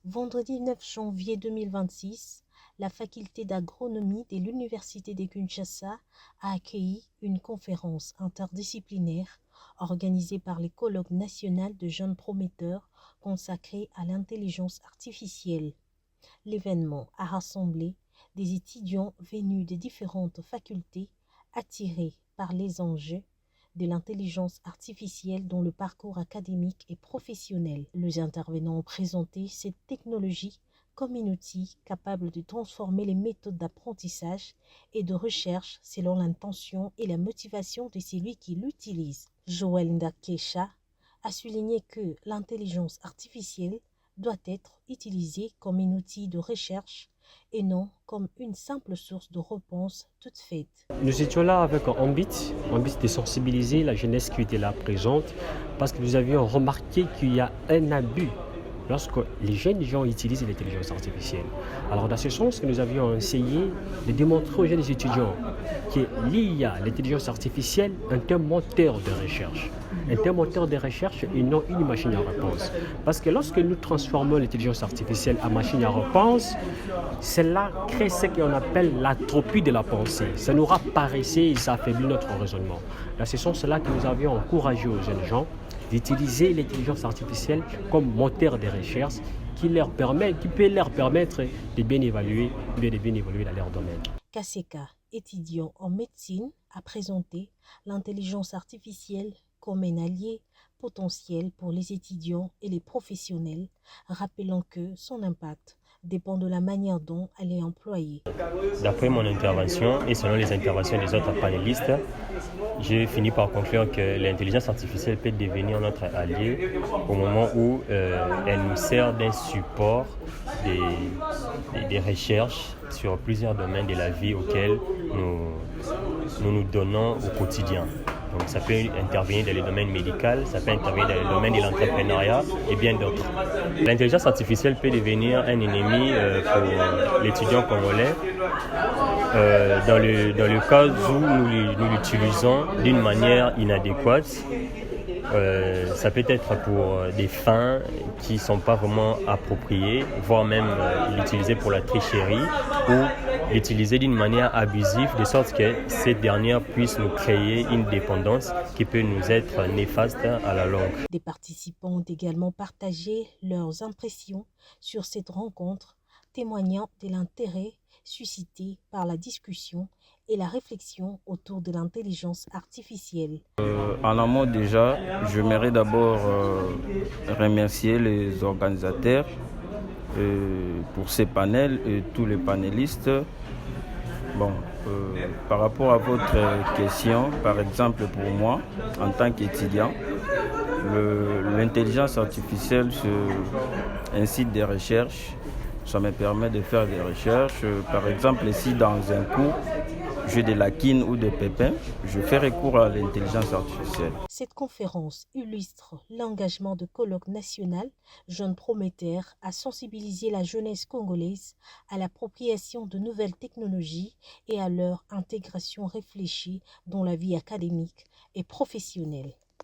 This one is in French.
Vendredi 9 janvier 2026, la faculté d'agronomie de l'Université de Kinshasa a accueilli une conférence interdisciplinaire organisée par les colloques nationaux de jeunes prometteurs consacrés à l'intelligence artificielle. L'événement a rassemblé des étudiants venus de différentes facultés attirés par les enjeux de l'intelligence artificielle dans le parcours académique et professionnel. Les intervenants ont présenté cette technologie comme un outil capable de transformer les méthodes d'apprentissage et de recherche selon l'intention et la motivation de celui qui l'utilise. Joël Ndakesha a souligné que l'intelligence artificielle doit être utilisée comme un outil de recherche et non comme une simple source de réponse toute faite. Nous étions là avec Ambit de sensibiliser la jeunesse qui était là présente parce que nous avions remarqué qu'il y a un abus lorsque les jeunes gens utilisent l'intelligence artificielle. Alors dans ce sens que nous avions essayé de démontrer aux jeunes étudiants que l'IA, l'intelligence artificielle, est un moteur de recherche. Un moteur de recherche et non une machine à réponse. Parce que lorsque nous transformons l'intelligence artificielle en machine à réponse, cela crée ce qu'on appelle l'atropie de la pensée. Ça nous rend paresseux et ça affaiblit notre raisonnement. Dans ce sens-là que nous avions encouragé aux jeunes gens d'utiliser l'intelligence artificielle comme moteur de recherche qui peut leur permettre de bien évaluer dans leur domaine. Kaseka, étudiant en médecine, a présenté l'intelligence artificielle comme un allié potentiel pour les étudiants et les professionnels, rappelant que son impact dépend de la manière dont elle est employée. D'après mon intervention et selon les interventions des autres panélistes, j'ai fini par conclure que l'intelligence artificielle peut devenir notre allié au moment où elle nous sert d'un support des recherches sur plusieurs domaines de la vie auxquels nous donnons au quotidien. Donc ça peut intervenir dans le domaine médical, ça peut intervenir dans le domaine de l'entrepreneuriat et bien d'autres. L'intelligence artificielle peut devenir un ennemi pour l'étudiant congolais dans le cas où nous l'utilisons d'une manière inadéquate. Ça peut être pour des fins qui ne sont pas vraiment appropriées, voire même l'utiliser pour la tricherie ou l'utiliser d'une manière abusive, de sorte que cette dernière puisse nous créer une dépendance qui peut nous être néfaste à la longue. Des participants ont également partagé leurs impressions sur cette rencontre, témoignant de l'intérêt suscité par la discussion et la réflexion autour de l'intelligence artificielle. En amont déjà, j'aimerais d'abord remercier les organisateurs pour ces panels et tous les panélistes. Par rapport à votre question, par exemple pour moi, en tant qu'étudiant, l'intelligence artificielle, c'est un site de recherche. Ça me permet de faire des recherches. Par exemple, si dans un cours, j'ai des lacunes ou des pépins, je fais recours à l'intelligence artificielle. Cette conférence illustre l'engagement de colloque national Jeunes Prometteurs à sensibiliser la jeunesse congolaise à l'appropriation de nouvelles technologies et à leur intégration réfléchie dans la vie académique et professionnelle.